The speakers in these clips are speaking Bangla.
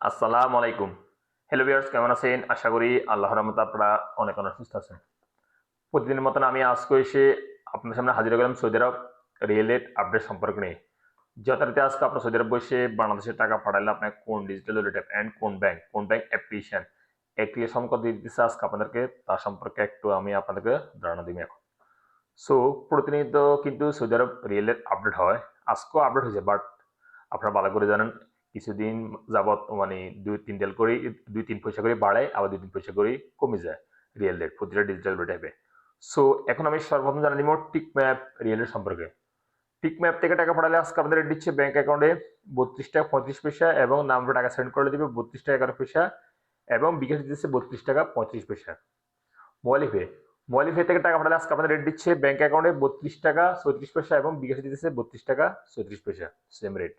আসসালামু আলাইকুম। হ্যালো ভিউয়ার্স, কেমন আছেন? আশা করি আল্লাহর রহমতে আপনারা অনেক অনেক সুস্থ আছেন। প্রতিদিনের মতন আমি আজকে এসে আপনার সামনে হাজির হয়ে গেলাম সৌদি আরব রিয়েল এস্টেট আপডেট সম্পর্ক নিয়ে। যথারীতি আজকে আপনার সৌদি আরব বসে বাংলাদেশে টাকা পাঠালে আপনার কোন ডিজিটাল ওয়ালেট অ্যাপ অ্যান্ড কোন ব্যাংক অ্যাপ্লিকেশন একটি সম্পর্ক দিয়ে দিতেছে আজকে আপনাদেরকে, তার সম্পর্কে একটু আমি আপনাদেরকে ধারণা দিব এখন। সো প্রতিনিয়ত কিন্তু সৌদি আরব রিয়েল এস্টেট আপডেট হয়। আজকেও আপডেট হয়েছে, বাট আপনারা ভালো করে জানেন কিছুদিন যাবত মানে 2-3 পয়সা করে বাড়ায়, আবার 2-3 পয়সা করে কমে যায় রিয়েল রেট প্রতিটা ডিজিটাল টাইপে। সো এখন আমি সর্বপ্রথম জানা দিব টিক ম্যাপ রিয়েল রেট সম্পর্কে। টিক ম্যাপ থেকে টাকা পাঠালে আজকে আপনাদের রেট দিচ্ছে ব্যাংক অ্যাকাউন্টে 32 টাকা 35 পয়সা এবং নাম্বার টাকা সেন্ড করে দিবে 32 টাকা 11 পয়সা এবং বিকাশ দিচ্ছে 32 টাকা 35 পয়সা। মোবাইল পে থেকে টাকা পাঠালে আজকে আপনাদের রেট দিচ্ছে ব্যাংক অ্যাকাউন্টে 32 টাকা 34 পয়সা এবং বিকাশ দিতেছে 32 টাকা 34 পয়সা, সেম রেট।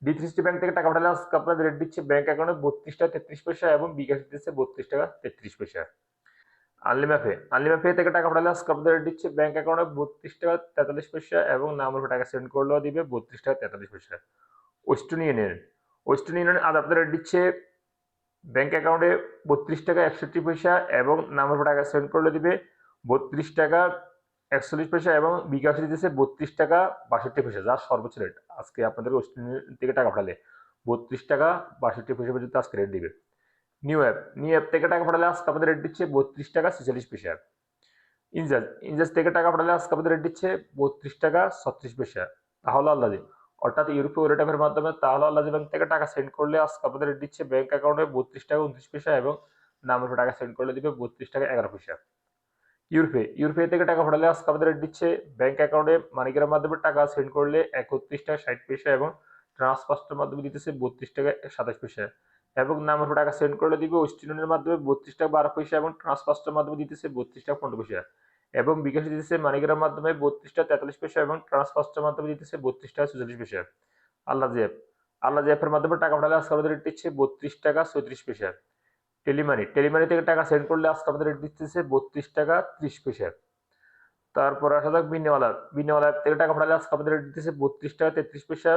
ডি360 ব্যাংক থেকে টাকা পাঠালে আজকে আপনাদের রেট দিচ্ছে ব্যাংক অ্যাকাউন্টে 32 টাকা 33 পয়সা এবং বিকাশ দিচ্ছে 32 টাকা 33 পয়সা। আনলিমা পে থেকে টাকা পাঠালে আজকে আপনাদের রেট দিচ্ছে ব্যাংক অ্যাকাউন্টে 32 টাকা 43 পয়সা এবং নাম্বার টাকা সেন্ড করলেও দিবে 32 টাকা 43 পয়সা। ওয়েস্টার্ন ইউনিয়ন আজ আপনাদের রেট দিচ্ছে ব্যাংক অ্যাকাউন্টে 32 টাকা 61 পয়সা এবং নাম্বার টাকা সেন্ড করলে দিবে 32 টাকা 41 পয়সা এবং বিকাশ দিতেছে 32 টাকা 62 পয়সা, যার সর্বোচ্চ রেট। আজকে আপনাদের ওয়েস্টার্ন ইউনিয়ন থেকে টাকা পাঠালে 32 টাকা 62 পয়সা পর্যন্ত আজকে রেট দিবে। নিউ অ্যাপ থেকে টাকা পাঠালে আজকে আপনাদের রেট দিচ্ছে 32 টাকা 46 পয়সা। ইনজাজ থেকে টাকা পাঠালে আজকে আপনাদের রেট দিচ্ছে 32 টাকা 36 পয়সা। তাহলে আল্লাহ, অর্থাৎ ইউরোপীয় ওয়ালেট অ্যাপের মাধ্যমে তাহলে আল্লাহ ব্যাংক থেকে টাকা সেন্ড করলে আজকে আপনাদের রেট দিচ্ছে ব্যাংক অ্যাকাউন্টে 32 টাকা 29 পয়সা এবং নাম্বার টাকা সেন্ড করলে দিবে 32 টাকা 11 পয়সা। ইউরোপে থেকে টাকা পাঠালে আজকে আপনাদের রেট দিচ্ছে ব্যাংক অ্যাকাউন্টে মানিকের মাধ্যমে টাকা সেন্ড করলে 31 টাকা 60 পয়সা এবং ট্রান্সফারের মাধ্যমে দিতেছে 32 টাকা 27 পয়সা এবং নাম্বার টাকা সেন্ড করলে দিবে ওয়েস্টার্ন ইউনিয়নের মাধ্যমে 32 টাকা 12 পয়সা এবং ট্রান্সফারের মাধ্যমে দিতেছে 32 টাকা 15 পয়সা এবং বিকাশে দিতেছে মানিকের মাধ্যমে 32 টাকা 43 পয়সা এবং ট্রান্সফারের মাধ্যমে দিতেছে 32 টাকা 44 পয়সা। আল্লাহ অ্যাপের মাধ্যমে টাকা পাঠালে আজকে আমাদের রেট দিচ্ছে 32 টাকা 34 পয়সা। টেলিমানি থেকে টাকা সেন্ড করলে আজকে আমাদের রেট দিতেছে 32 টাকা 30 পয়সা। তারপর আসা যাক বিনিওয়ালা অ্যাপ থেকে টাকা পাঠালে আজকে আমাদের রেট দিতেছে 32 টাকা 33 পয়সা।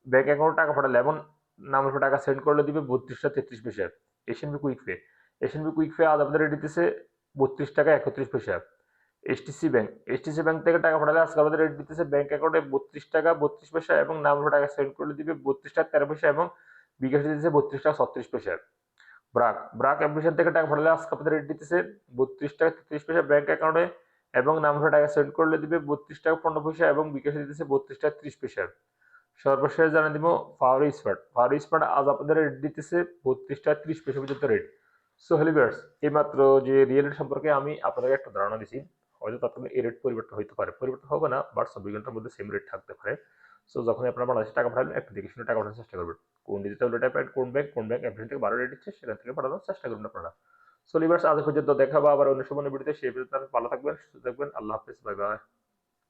ব্যাংক অ্যাকাউন্টে টাকা পাঠালে এবং নাম্বার টাকা সেন্ড করলে দিবে 32 টাকা 33 পয়সা। এশিয়ান বি কুইক পে আজ আমাদের রেট দিতেছে 32 টাকা 31 পয়সা। এসটিসি ব্যাংক থেকে টাকা পাঠালে আজকে আমাদের রেট দিতেছে ব্যাংক অ্যাকাউন্টে 32 টাকা 32 পয়সা এবং নাম্বার টাকা সেন্ড করলে দিবে 32 টাকা 13 পয়সা এবং বিকাশ দিতেছে 32 টাকা 36 পয়সা। ব্রাক অ্যাপ্লিকেশন থেকে টাকা পাঠালে আজকে আপনাদের রেট দিতেছে 32 টাকা 33 পয়সা ব্যাংক অ্যাকাউন্টে এবং নাম্বার টাকা সেন্ড করলে দিবে 32 টাকা 15 পয়সা এবং বিকাশে দিতেছে 32 টাকা 30 পয়সা। সর্বশেষ জানিয়ে দিব ফাওয়ারি স্মার্ট আজ আপনাদের রেট দিতেছে 32 টাকা 30 পয়সা পর্যন্ত রেট। সো হ্যালো ভিউয়ার্স, এইমাত্র যে রিয়েল রেট সম্পর্কে আমি আপনাদের একটা ধারণা দিছি। হয়তো তৎক্ষণাৎ এই রেট পরিবর্তন হতে পারে, পরিবর্তন হবে না, বাট 24 ঘন্টার মধ্যে সেম রেট থাকতে পারে। সো যখন আপনারা বাংলাদেশে টাকা পাঠাবেন একটু দেখে শুনে টাকা পাঠানোর চেষ্টা করবেন। কোন ডিজিটাল ওয়ালেট অ্যাপ কোন ব্যাংক অ্যাপ্লিকেশন থেকে ভালো রেট দিচ্ছে সেখান থেকে পাঠানোর চেষ্টা করুন আপনারা। সো লিভার্স, আজ পর্যন্ত দেখা হবে আবার অন্য সময় ভিডিওতে। সেই পর্যন্ত ভালো থাকবেন, সুস্থ থাকবেন। আল্লাহ হাফেজ, বাই বাই।